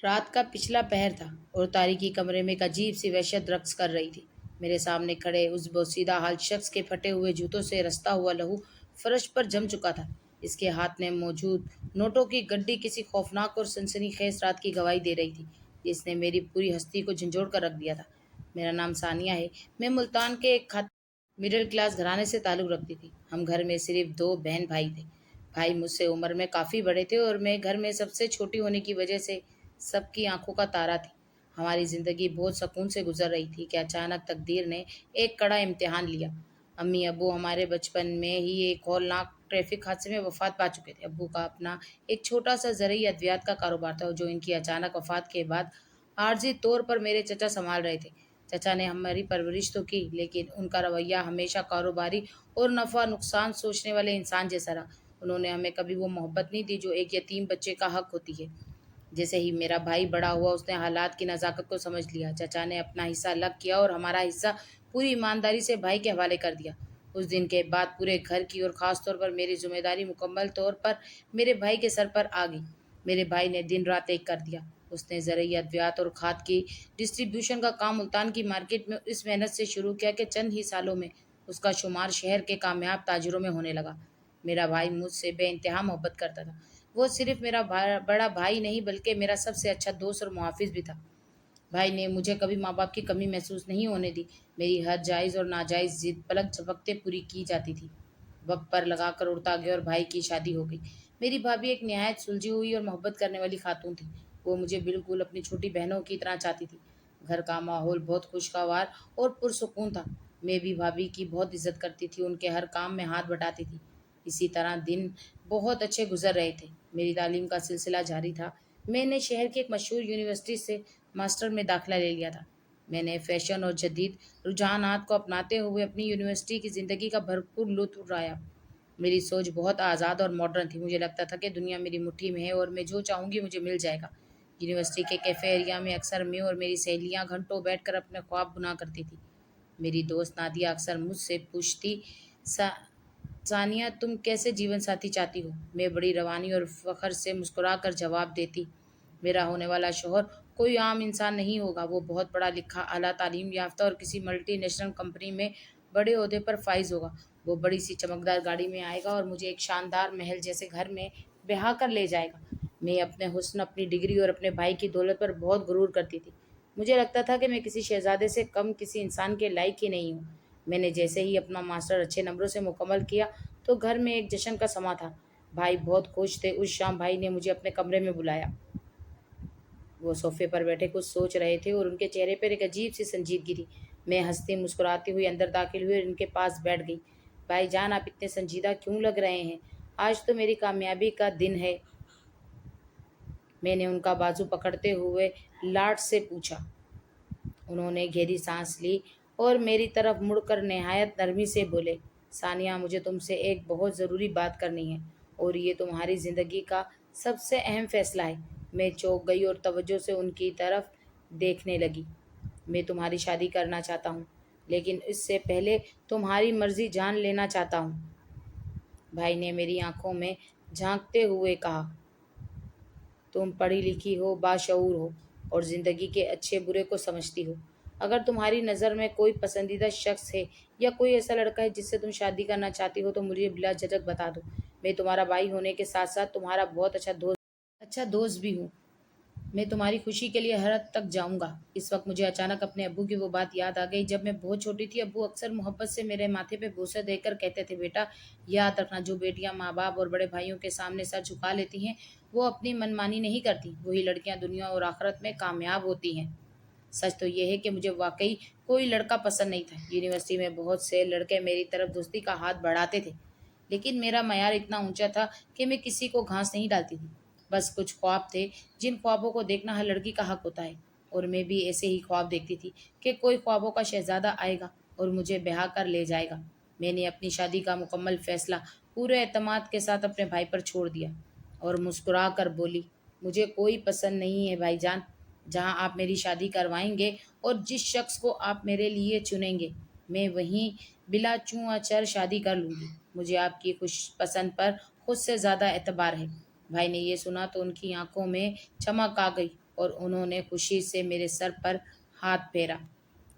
رات کا پچھلا پہر تھا اور تاریکی کمرے میں ایک عجیب سی وحشت رقص کر رہی تھی۔ میرے سامنے کھڑے اس بوسیدہ حال شخص کے پھٹے ہوئے جوتوں سے رستا ہوا لہو فرش پر جم چکا تھا۔ اس کے ہاتھ میں موجود نوٹوں کی گڈی کسی خوفناک اور سنسنی خیز رات کی گواہی دے رہی تھی جس نے میری پوری ہستی کو جھنجھوڑ کر رکھ دیا تھا۔ میرا نام ثانیہ ہے۔ میں ملتان کے ایک مڈل کلاس گھرانے سے تعلق رکھتی تھی۔ ہم گھر میں صرف دو بہن بھائی تھے۔ بھائی مجھ سے عمر میں کافی بڑے تھے اور میں گھر میں سب سے چھوٹی ہونے کی وجہ سے سب کی آنکھوں کا تارا تھی۔ ہماری زندگی بہت سکون سے گزر رہی تھی کہ اچانک تقدیر نے ایک کڑا امتحان لیا۔ امی ابو ہمارے بچپن میں ہی ایک ہولناک ٹریفک حادثے میں وفات پا چکے تھے۔ ابو کا اپنا ایک چھوٹا سا زرعی ادویات کا کاروبار تھا جو ان کی اچانک وفات کے بعد عارضی طور پر میرے چچا سنبھال رہے تھے۔ چچا نے ہماری پرورش تو کی لیکن ان کا رویہ ہمیشہ کاروباری اور نفع نقصان سوچنے والے انسان جیسا رہا۔ انہوں نے ہمیں کبھی وہ محبت نہیں دی جو ایک یتیم بچے کا حق ہوتی ہے۔ جیسے ہی میرا بھائی بڑا ہوا اس نے حالات کی نزاکت کو سمجھ لیا۔ چچا نے اپنا حصہ الگ کیا اور ہمارا حصہ پوری ایمانداری سے بھائی کے حوالے کر دیا۔ اس دن کے بعد پورے گھر کی اور خاص طور پر میری ذمہ داری مکمل طور پر میرے بھائی کے سر پر آ گئی۔ میرے بھائی نے دن رات ایک کر دیا۔ اس نے زرعی ادویات اور کھاد کی ڈسٹریبیوشن کا کام ملتان کی مارکیٹ میں اس محنت سے شروع کیا کہ چند ہی سالوں میں اس کا شمار شہر کے کامیاب تاجروں میں ہونے لگا۔ میرا بھائی مجھ سے بے انتہا محبت کرتا تھا۔ وہ صرف میرا بڑا بھائی نہیں بلکہ میرا سب سے اچھا دوست اور محافظ بھی تھا۔ بھائی نے مجھے کبھی ماں باپ کی کمی محسوس نہیں ہونے دی۔ میری ہر جائز اور ناجائز ضد پلک جھپکتے پوری کی جاتی تھی۔ وقت پر لگا کر اڑتا گیا اور بھائی کی شادی ہو گئی۔ میری بھابھی ایک نہایت سلجھی ہوئی اور محبت کرنے والی خاتون تھی۔ وہ مجھے بالکل اپنی چھوٹی بہنوں کی طرح چاہتی تھی۔ گھر کا ماحول بہت خوشگوار اور پرسکون تھا۔ میں بھی بھابھی کی بہت عزت کرتی تھی، ان کے ہر کام میں ہاتھ بٹاتی تھی۔ اسی طرح دن بہت اچھے گزر رہے تھے۔ میری تعلیم کا سلسلہ جاری تھا۔ میں نے شہر کی ایک مشہور یونیورسٹی سے ماسٹر میں داخلہ لے لیا تھا۔ میں نے فیشن اور جدید رجحانات کو اپناتے ہوئے اپنی یونیورسٹی کی زندگی کا بھرپور لطف اٹھایا۔ میری سوچ بہت آزاد اور ماڈرن تھی۔ مجھے لگتا تھا کہ دنیا میری مٹھی میں ہے اور میں جو چاہوں گی مجھے مل جائے گا۔ یونیورسٹی کے کیفے ایریا میں اکثر میں اور میری سہیلیاں گھنٹوں بیٹھ کر اپنے خواب بنا کرتی تھی۔ میری دوست نادیہ اکثر مجھ سے پوچھتی، ثانیہ تم کیسے جیون ساتھی چاہتی ہو؟ میں بڑی روانی اور فخر سے مسکرا کر جواب دیتی، میرا ہونے والا شوہر کوئی عام انسان نہیں ہوگا، وہ بہت پڑھا لکھا، اعلیٰ تعلیم یافتہ اور کسی ملٹی نیشنل کمپنی میں بڑے عہدے پر فائز ہوگا۔ وہ بڑی سی چمکدار گاڑی میں آئے گا اور مجھے ایک شاندار محل جیسے گھر میں بہا کر لے جائے گا۔ میں اپنے حسن، اپنی ڈگری اور اپنے بھائی کی دولت پر بہت غرور کرتی تھی۔ مجھے لگتا تھا کہ میں کسی شہزادے سے کم کسی انسان کے لائق ہی نہیں ہوں۔ میں نے جیسے ہی اپنا ماسٹر اچھے نمبروں سے مکمل کیا تو گھر میں ایک جشن کا سماں تھا۔ بھائی بہت خوش تھے۔ اس شام بھائی نے مجھے اپنے کمرے میں بلایا۔ وہ صوفے پر بیٹھے کچھ سوچ رہے تھے اور ان کے چہرے پر ایک عجیب سی سنجیدگی تھی۔ میں ہنستی مسکراتی ہوئی اندر داخل ہوئی اور ان کے پاس بیٹھ گئی۔ بھائی جان آپ اتنے سنجیدہ کیوں لگ رہے ہیں؟ آج تو میری کامیابی کا دن ہے۔ میں نے ان کا بازو پکڑتے ہوئے لاڈ سے پوچھا۔ انہوں نے گہری سانس لی اور میری طرف مڑ کر نہایت نرمی سے بولے، ثانیہ مجھے تم سے ایک بہت ضروری بات کرنی ہے اور یہ تمہاری زندگی کا سب سے اہم فیصلہ ہے۔ میں چونک گئی اور توجہ سے ان کی طرف دیکھنے لگی۔ میں تمہاری شادی کرنا چاہتا ہوں لیکن اس سے پہلے تمہاری مرضی جان لینا چاہتا ہوں۔ بھائی نے میری آنکھوں میں جھانکتے ہوئے کہا، تم پڑھی لکھی ہو، باشعور ہو اور زندگی کے اچھے برے کو سمجھتی ہو۔ اگر تمہاری نظر میں کوئی پسندیدہ شخص ہے یا کوئی ایسا لڑکا ہے جس سے تم شادی کرنا چاہتی ہو تو مجھے بلا جھجک بتا دو۔ میں تمہارا بھائی ہونے کے ساتھ ساتھ تمہارا بہت اچھا دوست بھی ہوں۔ میں تمہاری خوشی کے لیے ہر حد تک جاؤں گا۔ اس وقت مجھے اچانک اپنے ابو کی وہ بات یاد آ گئی جب میں بہت چھوٹی تھی۔ ابو اکثر محبت سے میرے ماتھے پہ بوسہ دے کر کہتے تھے، بیٹا یاد رکھنا جو بیٹیاں ماں باپ اور بڑے بھائیوں کے سامنے سر جھکا لیتی ہیں وہ اپنی منمانی نہیں کرتی، وہی لڑکیاں دنیا اور آخرت میں کامیاب ہوتی ہیں۔ سچ تو یہ ہے کہ مجھے واقعی کوئی لڑکا پسند نہیں تھا۔ یونیورسٹی میں بہت سے لڑکے میری طرف دوستی کا ہاتھ بڑھاتے تھے لیکن میرا معیار اتنا اونچا تھا کہ میں کسی کو گھاس نہیں ڈالتی تھی۔ بس کچھ خواب تھے جن خوابوں کو دیکھنا ہر لڑکی کا حق ہوتا ہے اور میں بھی ایسے ہی خواب دیکھتی تھی کہ کوئی خوابوں کا شہزادہ آئے گا اور مجھے بہا کر لے جائے گا۔ میں نے اپنی شادی کا مکمل فیصلہ پورے اعتماد کے ساتھ اپنے بھائی پر چھوڑ دیا اور مسکرا کر بولی، مجھے کوئی پسند نہیں ہے بھائی جان، جہاں آپ میری شادی کروائیں گے اور جس شخص کو آپ میرے لیے چنیں گے میں وہیں بلا چوں اچر شادی کر لوں گی۔ مجھے آپ کی خوش پسند پر خود سے زیادہ اعتبار ہے۔ بھائی نے یہ سنا تو ان کی آنکھوں میں چمک آ گئی اور انہوں نے خوشی سے میرے سر پر ہاتھ پھیرا۔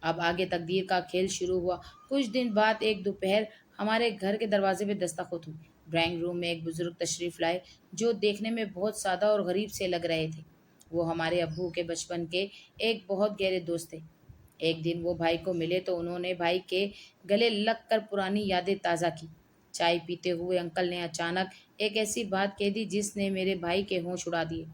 اب آگے تقدیر کا کھیل شروع ہوا۔ کچھ دن بعد ایک دوپہر ہمارے گھر کے دروازے پہ دستخط ہوئی۔ ڈرائنگ روم میں ایک بزرگ تشریف لائے جو دیکھنے میں بہت سادہ اور غریب سے لگ رہے تھے۔ وہ ہمارے ابو کے بچپن کے ایک بہت گہرے دوست تھے۔ ایک دن وہ بھائی کو ملے تو انہوں نے بھائی کے گلے لگ کر پرانی یادیں تازہ کی۔ چائے پیتے ہوئے انکل نے اچانک ایک ایسی بات کہہ دی جس نے میرے بھائی کے ہوش اڑا دیے۔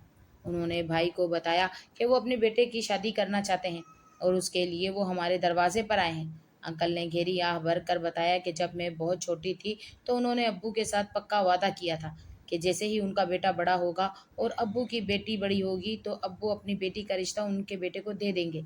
انہوں نے بھائی کو بتایا کہ وہ اپنے بیٹے کی شادی کرنا چاہتے ہیں اور اس کے لیے وہ ہمارے دروازے پر آئے ہیں۔ انکل نے گہری آہ بھر کر بتایا کہ جب میں بہت چھوٹی تھی تو انہوں نے ابو کے ساتھ پکا وعدہ کیا تھا کہ جیسے ہی ان کا بیٹا بڑا ہوگا اور ابو کی بیٹی بڑی ہوگی تو ابو اپنی بیٹی کا رشتہ ان کے بیٹے کو دے دیں گے۔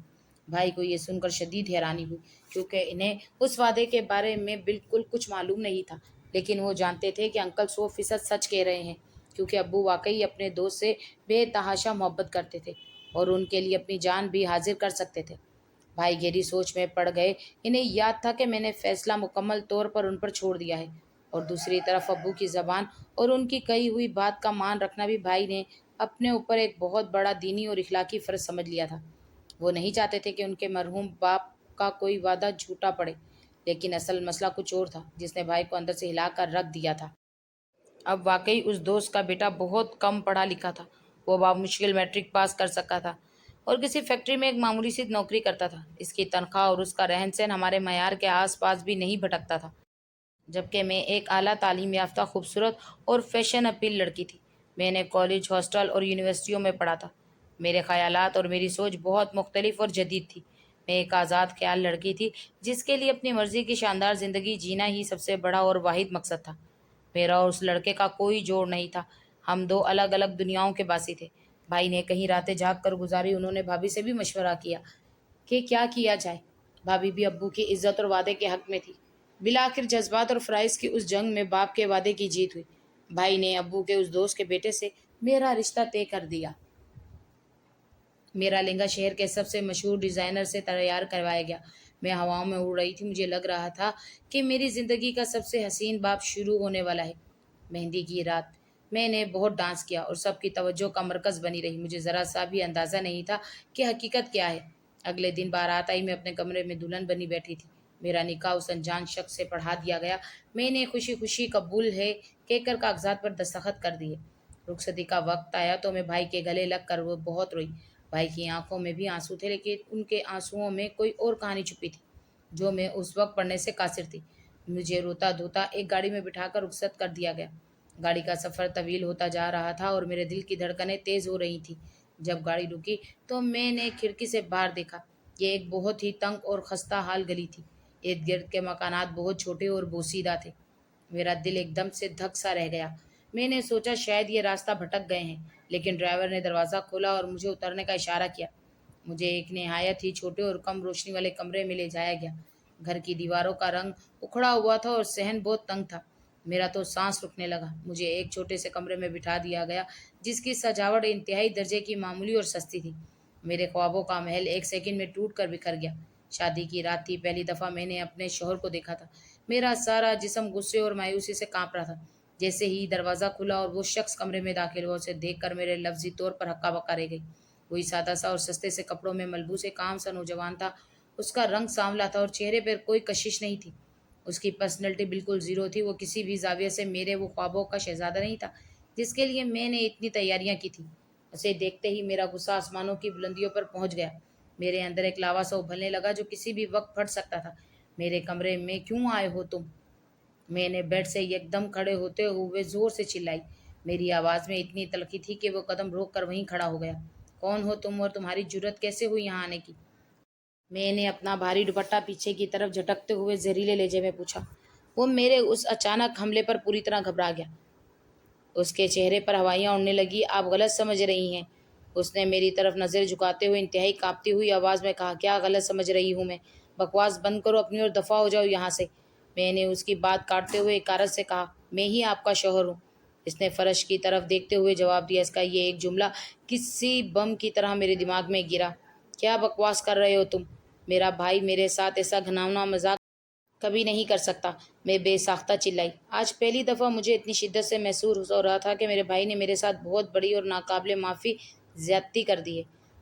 بھائی کو یہ سن کر شدید حیرانی ہوئی کیونکہ انہیں اس وعدے کے بارے میں بالکل کچھ معلوم نہیں تھا، لیکن وہ جانتے تھے کہ انکل 100% سچ کہہ رہے ہیں کیونکہ ابو واقعی اپنے دوست سے بے تحاشا محبت کرتے تھے اور ان کے لیے اپنی جان بھی حاضر کر سکتے تھے۔ بھائی گہری سوچ میں پڑ گئے۔ انہیں یاد تھا کہ میں نے فیصلہ مکمل طور پر ان پر چھوڑ دیا ہے، اور دوسری طرف ابو کی زبان اور ان کی کہی ہوئی بات کا مان رکھنا بھی بھائی نے اپنے اوپر ایک بہت بڑا دینی اور اخلاقی فرض سمجھ لیا تھا۔ وہ نہیں چاہتے تھے کہ ان کے مرحوم باپ کا کوئی وعدہ جھوٹا پڑے، لیکن اصل مسئلہ کچھ اور تھا جس نے بھائی کو اندر سے ہلا کر رکھ دیا تھا۔ اب واقعی اس دوست کا بیٹا بہت کم پڑھا لکھا تھا۔ وہ بمشکل میٹرک پاس کر سکا تھا اور کسی فیکٹری میں ایک معمولی سی نوکری کرتا تھا۔ اس کی تنخواہ اور اس کا رہن سہن ہمارے معیار کے آس پاس بھی نہیں بھٹکتا تھا، جبکہ میں ایک اعلیٰ تعلیم یافتہ، خوبصورت اور فیشن اپیل لڑکی تھی۔ میں نے کالج، ہاسٹل اور یونیورسٹیوں میں پڑھا تھا۔ میرے خیالات اور میری سوچ بہت مختلف اور جدید تھی۔ میں ایک آزاد خیال لڑکی تھی جس کے لیے اپنی مرضی کی شاندار زندگی جینا ہی سب سے بڑا اور واحد مقصد تھا۔ میرا اور اس لڑکے کا کوئی جوڑ نہیں تھا، ہم دو الگ الگ دنیاؤں کے باسی تھے۔ بھائی نے کئی راتیں جاگ کر گزاری۔ انہوں نے بھابھی سے بھی مشورہ کیا کہ کیا کیا جائے۔ بھابھی بھی ابو کی عزت اور وعدے کے حق میں تھی۔ بالآخر جذبات اور فرائض کی اس جنگ میں باپ کے وعدے کی جیت ہوئی۔ بھائی نے ابو کے اس دوست کے بیٹے سے میرا رشتہ طے کر دیا۔ میرا لہنگا شہر کے سب سے مشہور ڈیزائنر سے تیار کروایا گیا۔ میں ہواؤں میں اڑ رہی تھی۔ مجھے لگ رہا تھا کہ میری زندگی کا سب سے حسین باب شروع ہونے والا ہے۔ مہندی کی رات میں نے بہت ڈانس کیا اور سب کی توجہ کا مرکز بنی رہی۔ مجھے ذرا سا بھی اندازہ نہیں تھا کہ حقیقت کیا ہے۔ اگلے دن بارات آئی۔ میں اپنے کمرے میں دلہن بنی بیٹھی تھی۔ میرا نکاح اس انجان شخص سے پڑھا دیا گیا۔ میں نے خوشی خوشی قبول ہے کہہ کر کاغذات پر دستخط کر دیے۔ رخصتی کا وقت آیا تو میں بھائی کے گلے لگ کر وہ بہت روئی۔ بھائی کی آنکھوں میں بھی آنسو تھے، لیکن ان کے آنسوؤں میں کوئی اور کہانی چھپی تھی جو میں اس وقت پڑھنے سے قاصر تھی۔ مجھے روتا دھوتا ایک گاڑی میں بٹھا کر رخصت کر دیا گیا۔ گاڑی کا سفر طویل ہوتا جا رہا تھا اور میرے دل کی دھڑکنیں تیز ہو رہی تھیں۔ جب گاڑی رکی تو میں نے کھڑکی سے باہر دیکھا۔ یہ ایک بہت ہی تنگ اور خستہ حال گلی تھی۔ ارد گرد کے مکانات بہت چھوٹے اور بوسیدہ تھے۔ میرا دل ایک دم سے دھک سا رہ گیا۔ میں نے سوچا شاید یہ راستہ بھٹک گئے ہیں، لیکن ڈرائیور نے دروازہ کھولا اور مجھے اترنے کا اشارہ کیا۔ مجھے ایک نہایت ہی چھوٹے اور کم روشنی والے کمرے میں لے جایا گیا۔ گھر کی دیواروں کا رنگ اکھڑا ہوا تھا اور صحن بہت تنگ تھا۔ میرا تو سانس رکنے لگا۔ مجھے ایک چھوٹے سے کمرے میں بٹھا دیا گیا جس کی سجاوٹ انتہائی درجے کی معمولی اور سستی تھی۔ میرے خوابوں کا محل ایک سیکنڈ میں ٹوٹ کر بکھر گیا۔ شادی کی رات تھی۔ پہلی دفعہ میں نے اپنے شوہر کو دیکھا تھا۔ میرا سارا جسم غصے اور مایوسی سے کانپ رہا تھا۔ جیسے ہی دروازہ کھلا اور وہ شخص کمرے میں داخل ہوا، اسے دیکھ کر میرے لفظی طور پر ہکا بکا رہ گئی۔ وہی سادہ سا اور سستے سے کپڑوں میں ملبوس ایک عام سا نوجوان تھا۔ اس کا رنگ سانولا تھا اور چہرے پر کوئی کشش نہیں تھی۔ اس کی پرسنالٹی بالکل زیرو تھی۔ وہ کسی بھی زاویے سے میرے وہ خوابوں کا شہزادہ نہیں تھا جس کے لیے میں نے اتنی تیاریاں کی تھیں۔ اسے دیکھتے ہی میرا غصہ آسمانوں کی بلندیوں پر پہنچ گیا۔ میرے اندر ایک لاوا سا ابھرنے لگا جو کسی بھی وقت پھٹ سکتا تھا۔ میرے کمرے میں کیوں آئے ہو تم؟ میں نے بیڈ سے یکدم کھڑے ہوتے ہوئے زور سے چلائی۔ میری آواز میں اتنی تلخی تھی کہ وہ قدم روک کر وہیں کھڑا ہو گیا۔ کون ہو تم اور تمہاری جرأت کیسے ہوئی یہاں آنے کی؟ میں نے اپنا بھاری دوپٹہ پیچھے کی طرف جھٹکتے ہوئے زہریلے لہجے میں پوچھا۔ وہ میرے اس اچانک حملے پر پوری طرح گھبرا گیا۔ اس کے چہرے پر ہوائیاں اڑنے لگی۔ آپ غلط سمجھ رہی ہیں، اس نے میری طرف نظر جھکاتے ہوئے انتہائی کانپتی ہوئی آواز میں کہا۔ کیا غلط سمجھ رہی ہوں میں؟ بکواس بند کرو اپنی اور دفع ہو جاؤ یہاں سے۔ میں نے اس کی بات کاٹتے ہوئے حقارت سے کہا۔ میں ہی آپ کا شوہر ہوں۔ اس نے فرش کی طرف دیکھتے ہوئے جواب دیا۔ اس کا یہ ایک جملہ کسی بم کی طرح میرے دماغ میں گرا۔ کیا بکواس کر رہے ہو تم؟ میرا بھائی میرے ساتھ ایسا گھناؤنا مذاق کبھی نہیں کر سکتا۔ میں بے ساختہ چلائی۔ آج پہلی دفعہ مجھے اتنی شدت سے محسوس ہو رہا تھا کہ میرے بھائی نے میرے ساتھ بہت بڑی اور ناقابل معافی زیادتی کر دی ہے۔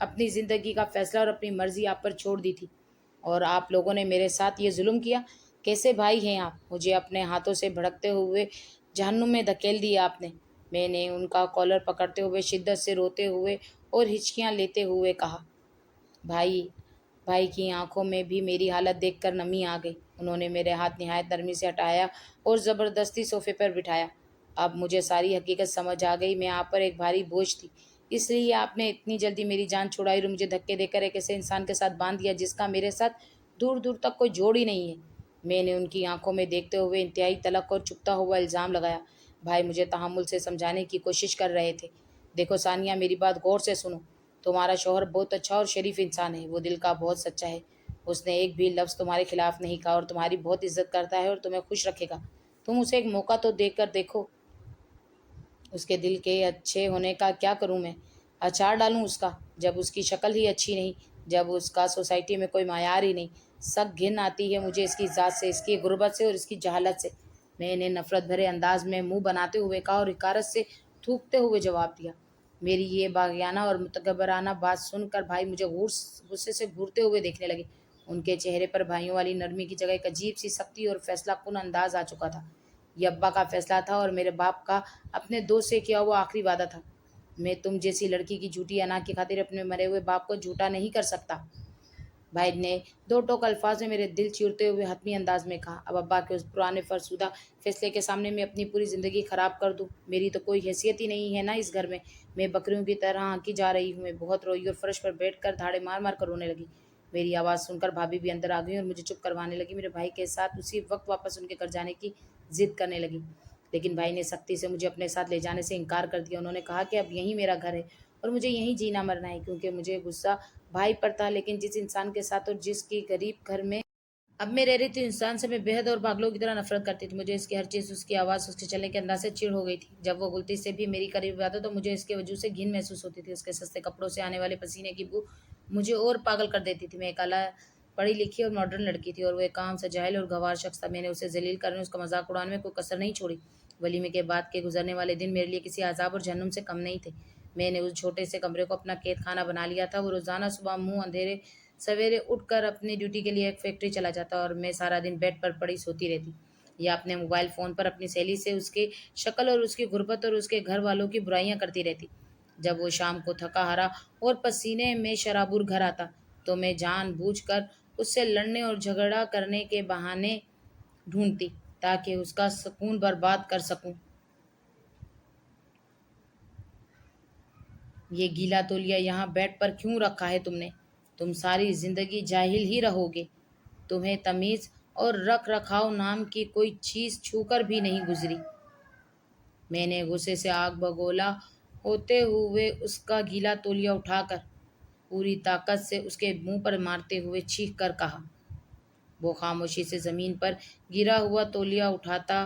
اپنی زندگی کا فیصلہ اور اپنی مرضی آپ پر چھوڑ دی تھی، اور آپ لوگوں نے میرے ساتھ یہ ظلم کیا۔ کیسے بھائی ہیں آپ؟ مجھے اپنے ہاتھوں سے بھڑکتے ہوئے جہنم میں دھکیل دیا آپ نے۔ میں نے ان کا کالر پکڑتے ہوئے شدت سے روتے ہوئے اور ہچکیاں لیتے ہوئے کہا۔ بھائی بھائی کی آنکھوں میں بھی میری حالت دیکھ کر نمی آ گئی۔ انہوں نے میرے ہاتھ نہایت نرمی سے ہٹایا اور زبردستی صوفے پر بٹھایا۔ اب مجھے ساری حقیقت سمجھ آ گئی۔ میں آپ پر ایک بھاری بوجھ تھی، اس لیے آپ نے اتنی جلدی میری جان چھڑائی اور مجھے دھکے دے کر ایک ایسے انسان کے ساتھ باندھ دیا جس کا میرے ساتھ دور دور تک کوئی جوڑ ہی نہیں ہے۔ میں نے ان کی آنکھوں میں دیکھتے ہوئے انتہائی تلخ اور چبھتا ہوا الزام لگایا۔ بھائی مجھے تحمل سے سمجھانے کی کوشش کر رہے تھے۔ دیکھو ثانیہ، میری بات غور سے سنو۔ تمہارا شوہر بہت اچھا اور شریف انسان ہے، وہ دل کا بہت سچا ہے۔ اس نے ایک بھی لفظ تمہارے خلاف نہیں کہا اور تمہاری بہت عزت کرتا ہے اور تمہیں خوش رکھے گا۔ تم اسے ایک موقع تو دے کر دیکھو۔ اس کے دل کے اچھے ہونے کا کیا کروں میں؟ اچار ڈالوں اس کا، جب اس کی شکل ہی اچھی نہیں، جب اس کا سوسائٹی میں کوئی معیار ہی نہیں۔ سخت گھن آتی ہے مجھے اس کی ذات سے، اس کی غربت سے اور اس کی جہالت سے۔ میں نے نفرت بھرے انداز میں منہ بناتے ہوئے کہا اور حقارت سے تھوکتے ہوئے جواب دیا۔ میری یہ باغیانہ اور متکبرانہ بات سن کر بھائی مجھے غصے سے گھورتے ہوئے دیکھنے لگے۔ ان کے چہرے پر بھائیوں والی نرمی کی جگہ ایک عجیب سی سختی اور فیصلہ کن انداز آ چکا تھا۔ یہ ابا کا فیصلہ تھا اور میرے باپ کا اپنے دوست سے کیا ہوا آخری وعدہ تھا۔ میں تم جیسی لڑکی کی جھوٹی انا کی خاطر اپنے مرے ہوئے باپ کو جھوٹا نہیں کر سکتا۔ بھائی نے دو ٹوک الفاظ میں میرے دل چیرتے ہوئے حتمی انداز میں کہا۔ اب ابا کے اس پرانے فرسودہ فیصلے کے سامنے میں اپنی پوری زندگی خراب کر دوں؟ میری تو کوئی حیثیت ہی نہیں ہے نا اس گھر میں۔ میں بکریوں کی طرح ہانکی جا رہی ہوں۔ میں بہت روئی اور فرش پر بیٹھ کر دھاڑے مار مار کر رونے لگی۔ میری آواز سن کر بھابھی بھی اندر آ گئی اور مجھے چپ کروانے لگی۔ میرے بھائی کے ساتھ اسی وقت واپس ان کے گھر جانے کی ضد کرنے لگی، لیکن بھائی نے سختی سے مجھے اپنے ساتھ لے جانے سے انکار کر دیا۔ انہوں نے کہا کہ اب یہیں میرا گھر ہے اور مجھے یہیں جینا مرنا ہے، کیونکہ مجھے غصہ بھائی پر تھا، لیکن جس انسان کے ساتھ اور جس کی غریب گھر میں اب میں رہ رہی تھی، انسان سے میں بےحد اور پاگلوں کی طرح نفرت کرتی تھی۔ مجھے اس کی ہر چیز، اس کی آواز، اس کے چلنے کے انداز سے چڑ ہو گئی تھی۔ جب وہ غلطی سے بھی میری قریب آتا تو مجھے اس کے وجود سے گھن محسوس ہوتی تھی۔ اس کے سستے کپڑوں سے آنے والے پسینے کی بو مجھے اور پاگل کر دیتی تھی۔ میں ایک اعلیٰ پڑھی لکھی اور ماڈرن لڑکی تھی اور وہ ایک عام سا جاہل اور گنوار شخص تھا۔ میں نے اسے ذلیل کرنے، اس کا مذاق اڑانے میں کوئی کسر نہیں چھوڑی۔ ولیمے کے بعد کے گزرنے والے دن میرے لیے کسی عذاب اور جہنم سے کم نہیں تھے۔ میں نے اس چھوٹے سے کمرے کو اپنا قید خانہ بنا لیا تھا۔ وہ روزانہ صبح منہ اندھیرے سویرے اٹھ کر اپنی ڈیوٹی کے لیے ایک فیکٹری چلا جاتا اور میں سارا دن بیڈ پر پڑی سوتی رہتی یا اپنے موبائل فون پر اپنی سہیلی سے اس کی شکل اور اس کی غربت اور اس کے گھر والوں کی برائیاں کرتی رہتی۔ جب وہ شام کو تھکا ہارا اور پسینے میں شرابور گھر آتا تو میں جان بوجھ کر اس سے لڑنے اور جھگڑا کرنے کے بہانے ڈھونڈتی تاکہ اس کا سکون برباد کر سکوں۔ یہ گیلا تولیہ یہاں بیڈ پر کیوں رکھا ہے تم نے؟ تم ساری زندگی جاہل ہی رہو گے۔ تمہیں تمیز اور رکھ رکھاؤ نام کی کوئی چیز چھو کر بھی نہیں گزری۔ میں نے غصے سے آگ بگولا ہوتے ہوئے اس کا گیلا تولیہ اٹھا کر پوری طاقت سے اس کے منہ پر مارتے ہوئے چیخ کر کہا۔ وہ خاموشی سے زمین پر گرا ہوا تولیہ اٹھاتا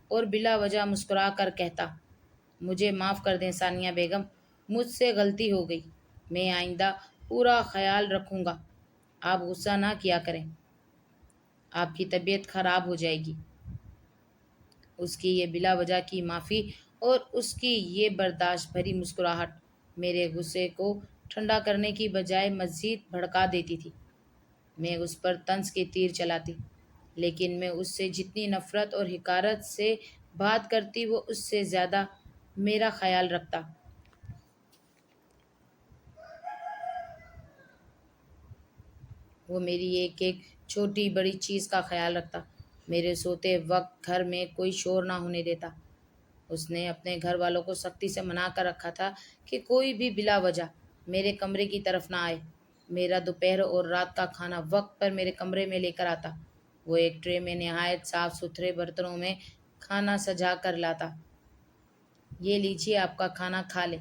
اور بلا وجہ مسکرا کر کہتا، مجھے معاف کر دیں ثانیہ بیگم، مجھ سے غلطی ہو گئی، میں آئندہ پورا خیال رکھوں گا۔ آپ غصہ نہ کیا کریں، آپ کی طبیعت خراب ہو جائے گی۔ اس کی یہ بلا وجہ کی معافی اور اس کی یہ برداشت بھری مسکراہٹ میرے غصے کو ٹھنڈا کرنے کی بجائے مزید بھڑکا دیتی تھی۔ میں اس پر طنز کے تیر چلاتی، لیکن میں اس سے جتنی نفرت اور حقارت سے بات کرتی وہ اس سے زیادہ میرا خیال رکھتا۔ وہ میری ایک ایک چھوٹی بڑی چیز کا خیال رکھتا، میرے سوتے وقت گھر میں کوئی شور نہ ہونے دیتا۔ اس نے اپنے گھر والوں کو سختی سے منع کر رکھا تھا کہ کوئی بھی بلا وجہ میرے کمرے کی طرف نہ آئے۔ میرا دوپہر اور رات کا کھانا وقت پر میرے کمرے میں لے کر آتا۔ وہ ایک ٹرے میں نہایت صاف ستھرے برتنوں میں کھانا سجا کر لاتا۔ یہ لیجیے آپ کا کھانا کھا لیں،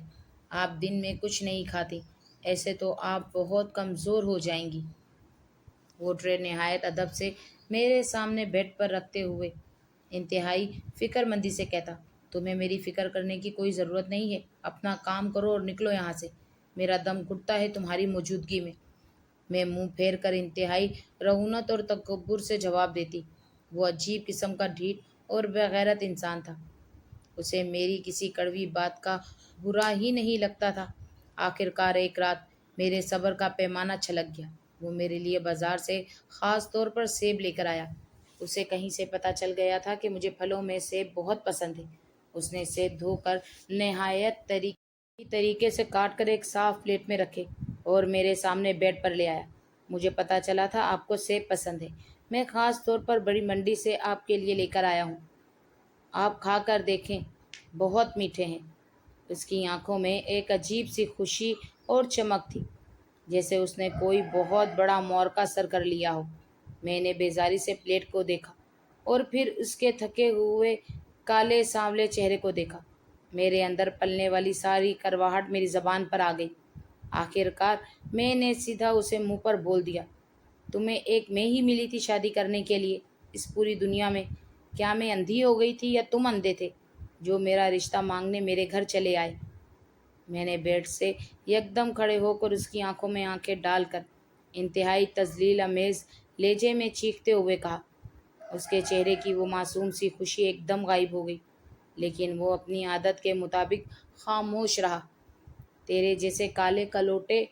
آپ دن میں کچھ نہیں کھاتی، ایسے تو آپ بہت کمزور ہو جائیں گی۔ وہ ٹرے نہایت ادب سے میرے سامنے بیڈ پر رکھتے ہوئے انتہائی فکر مندی سے کہتا، تمہیں میری فکر کرنے کی کوئی ضرورت نہیں ہے، اپنا کام کرو اور نکلو یہاں سے، میرا دم گھٹتا ہے تمہاری موجودگی میں۔ میں منہ پھیر کر انتہائی رعونت اور تکبر سے جواب دیتی۔ وہ عجیب قسم کا ڈھیٹ اور بےغیرت انسان تھا۔ اسے میری کسی کڑوی بات کا برا ہی نہیں لگتا تھا۔ آخر کار ایک رات میرے صبر کا پیمانہ چھلک گیا۔ وہ میرے لیے بازار سے خاص طور پر سیب لے کر آیا۔ اسے کہیں سے پتہ چل گیا تھا کہ مجھے پھلوں میں سیب بہت پسند ہے۔ اس نے سیب دھو کر نہایت طریقے سے کاٹ کر ایک صاف پلیٹ میں رکھے اور میرے سامنے بیڈ پر لے آیا۔ مجھے پتہ چلا تھا آپ کو سیب پسند ہے۔ میں خاص طور پر بڑی منڈی سے آپ کے لیے لے کر آیا ہوں۔ آپ کھا کر دیکھیں، بہت میٹھے ہیں۔ اس کی آنکھوں میں ایک عجیب سی خوشی اور چمک تھی، جیسے اس نے کوئی بہت بڑا معرکہ سر کر لیا ہو۔ میں نے بیزاری سے پلیٹ کو دیکھا اور پھر اس کے تھکے ہوئے کالے سانولے چہرے کو دیکھا۔ میرے اندر پلنے والی ساری کرواہٹ میری زبان پر آ گئی۔ آخر کار میں نے سیدھا اسے منہ پر بول دیا، تمہیں ایک میں ہی ملی تھی شادی کرنے کے لیے اس پوری دنیا میں؟ کیا میں اندھی ہو گئی تھی یا تم اندھے تھے جو میرا رشتہ مانگنے میرے گھر چلے آئے؟ میں نے بیڈ سے یکدم کھڑے ہو کر اس کی آنکھوں میں آنکھیں ڈال کر انتہائی تذلیل امیز لہجے میں چیختے ہوئے کہا۔ اس کے چہرے کی وہ معصوم سی خوشی ایک دم غائب ہو گئی، لیکن وہ اپنی عادت کے مطابق خاموش رہا۔ تیرے جیسے کالے کلوٹے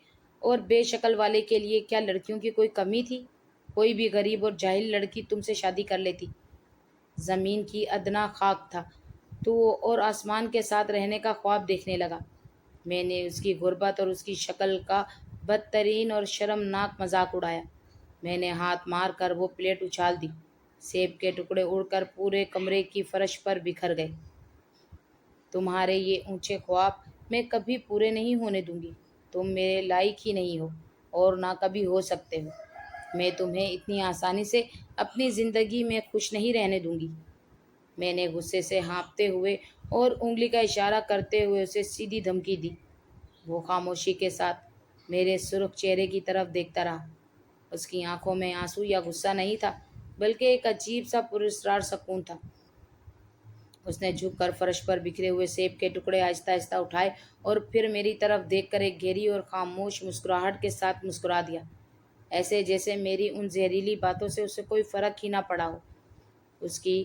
اور بے شکل والے کے لیے کیا لڑکیوں کی کوئی کمی تھی؟ کوئی بھی غریب اور جاہل لڑکی تم سے شادی کر لیتی۔ زمین کی ادنا خاک تھا تو اور آسمان کے ساتھ رہنے کا خواب دیکھنے لگا۔ میں نے اس کی غربت اور اس کی شکل کا بدترین اور شرمناک مذاق اڑایا۔ میں نے ہاتھ مار کر وہ پلیٹ اچھال دی۔ سیب کے ٹکڑے اڑ کر پورے کمرے کی فرش پر بکھر گئے۔ تمہارے یہ اونچے خواب میں کبھی پورے نہیں ہونے دوں گی۔ تم میرے لائق ہی نہیں ہو اور نہ کبھی ہو سکتے ہو۔ میں تمہیں اتنی آسانی سے اپنی زندگی میں خوش نہیں رہنے دوں گی۔ میں نے غصے سے ہانپتے ہوئے اور انگلی کا اشارہ کرتے ہوئے اسے سیدھی دھمکی دی۔ وہ خاموشی کے ساتھ میرے سرخ چہرے کی طرف دیکھتا رہا۔ اس کی آنکھوں میں آنسو یا غصہ نہیں تھا، بلکہ ایک عجیب سا پراسرار سکون تھا۔ اس نے جھک کر فرش پر بکھرے ہوئے سیب کے ٹکڑے آہستہ آہستہ اٹھائے اور پھر میری طرف دیکھ کر ایک گہری اور خاموش مسکراہٹ کے ساتھ مسکرا دیا، ایسے جیسے میری ان زہریلی باتوں سے اسے کوئی فرق ہی نہ پڑا ہو۔ اس کی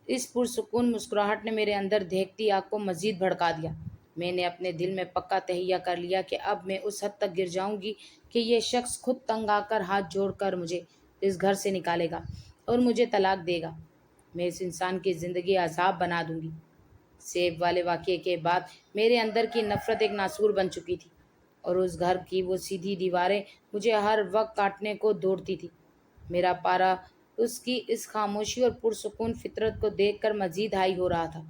اس پرسکون مسکراہٹ نے میرے اندر دہکتی آگ کو مزید بھڑکا دیا۔ میں نے اپنے دل میں پکا تہیہ کر لیا کہ اب میں اس حد تک گر جاؤں گی کہ یہ شخص خود تنگ آ کر ہاتھ جوڑ کر مجھے اس گھر سے نکالے گا اور مجھے طلاق دے گا۔ میں اس انسان کی زندگی عذاب بنا دوں گی۔ سیب والے واقعے کے بعد میرے اندر کی نفرت ایک ناسور بن چکی تھی اور اس گھر کی وہ سیدھی دیواریں مجھے ہر وقت کاٹنے کو دوڑتی تھی۔ میرا پارا اس کی اس خاموشی اور پرسکون فطرت کو دیکھ کر مزید ہائی ہو رہا تھا۔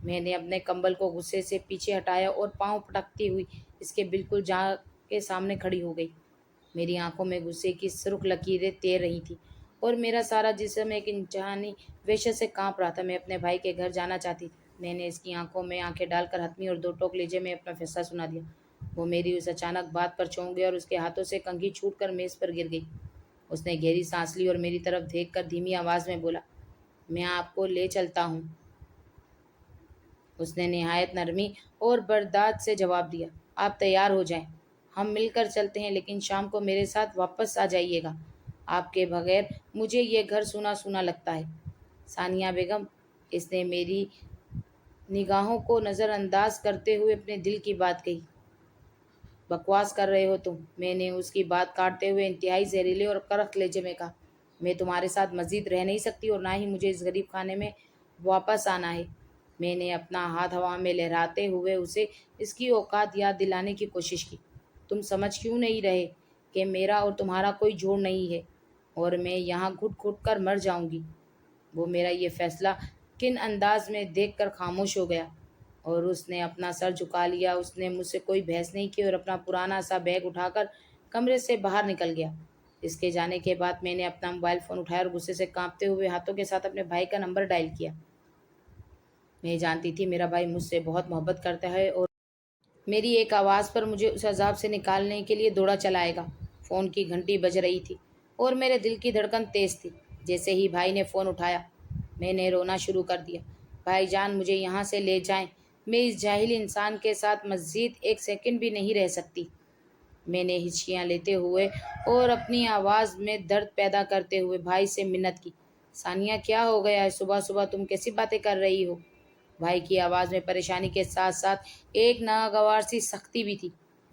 میں نے اپنے کمبل کو غصے سے پیچھے ہٹایا اور پاؤں پٹکتی ہوئی اس کے بالکل جا کے سامنے کھڑی ہو گئی۔ میری آنکھوں میں غصے کی سرخ لکیریں تیر رہی تھیں اور میرا سارا جسم ایک انسانی وحشت سے کانپ رہا تھا۔ میں اپنے بھائی کے گھر جانا چاہتی تھی۔ میں نے اس کی آنکھوں میں آنکھیں ڈال کر حتمی اور دو ٹوک لہجے میں اپنا فیصلہ سنا دیا۔ وہ میری اس اچانک بات پر چونک گیا اور اس کے ہاتھوں سے کنگھی چھوٹ کر میز پر گر گئی۔ اس نے گہری سانس لی اور میری طرف دیکھ کر دھیمی آواز میں بولا، میں آپ کو لے چلتا ہوں۔ اس نے نہایت نرمی اور برداشت سے جواب دیا، آپ تیار ہو جائیں، ہم مل کر چلتے ہیں، لیکن شام کو میرے ساتھ واپس آ جائیے گا۔ آپ کے بغیر مجھے یہ گھر سونا سونا لگتا ہے۔ ثانیہ بیگم، اس نے میری نگاہوں کو نظر انداز کرتے ہوئے اپنے دل کی بات کہی۔ بکواس کر رہے ہو تم، میں نے اس کی بات کاٹتے ہوئے انتہائی زہریلے اور کرخت لہجے میں کہا۔ میں تمہارے ساتھ مزید رہ نہیں سکتی اور نہ ہی مجھے اس غریب خانے میں واپس آنا ہے۔ میں نے اپنا ہاتھ ہوا میں لہراتے ہوئے اسے اس کی اوقات یاد دلانے کی کوشش کی۔ تم سمجھ کیوں نہیں رہے کہ میرا اور تمہارا کوئی جوڑ نہیں ہے اور میں یہاں گھٹ گھٹ کر مر جاؤں گی؟ وہ میرا یہ فیصلہ کن انداز میں دیکھ کر خاموش ہو گیا اور اس نے اپنا سر جھکا لیا۔ اس نے مجھ سے کوئی بحث نہیں کی اور اپنا پرانا سا بیگ اٹھا کر کمرے سے باہر نکل گیا۔ اس کے جانے کے بعد میں نے اپنا موبائل فون اٹھایا اور غصے سے کانپتے ہوئے ہاتھوں کے ساتھ اپنے بھائی کا نمبر ڈائل کیا۔ میں جانتی تھی میرا بھائی مجھ سے بہت محبت کرتا ہے اور میری ایک آواز پر مجھے اس عذاب سے نکالنے کے لیے دوڑا چلا آئے گا۔ فون کی گھنٹی بج رہی تھی اور میرے دل کی دھڑکن تیز تھی۔ جیسے ہی بھائی نے فون اٹھایا میں نے رونا شروع کر دیا۔ بھائی جان، مجھے یہاں سے لے جائیں، میں اس جاہل انسان کے ساتھ مزید ایک سیکنڈ بھی نہیں رہ سکتی۔ میں نے ہچکیاں لیتے ہوئے اور اپنی آواز میں درد پیدا کرتے ہوئے بھائی سے منت کی، ثانیہ کیا ہو گیا ہے؟ صبح صبح تم کیسی باتیں کر رہی ہو؟ بھائی کی آواز میں پریشانی کے ساتھ ساتھ ایک ناگوار سی سختی بھی تھی۔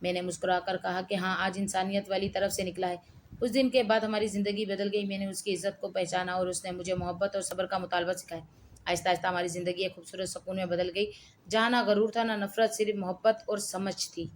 میں نے مسکرا کر کہا کہ ہاں، آج انسانیت والی طرف سے نکلا ہے۔ اس دن کے بعد ہماری زندگی بدل گئی، میں نے اس کی عزت کو پہچانا اور اس نے مجھے محبت اور صبر کا مطالبہ سکھایا۔ آہستہ آہستہ ہماری زندگی ایک خوبصورت سکون میں بدل گئی، جہاں نہ غرور تھا نہ نفرت، صرف محبت اور سمجھ تھی۔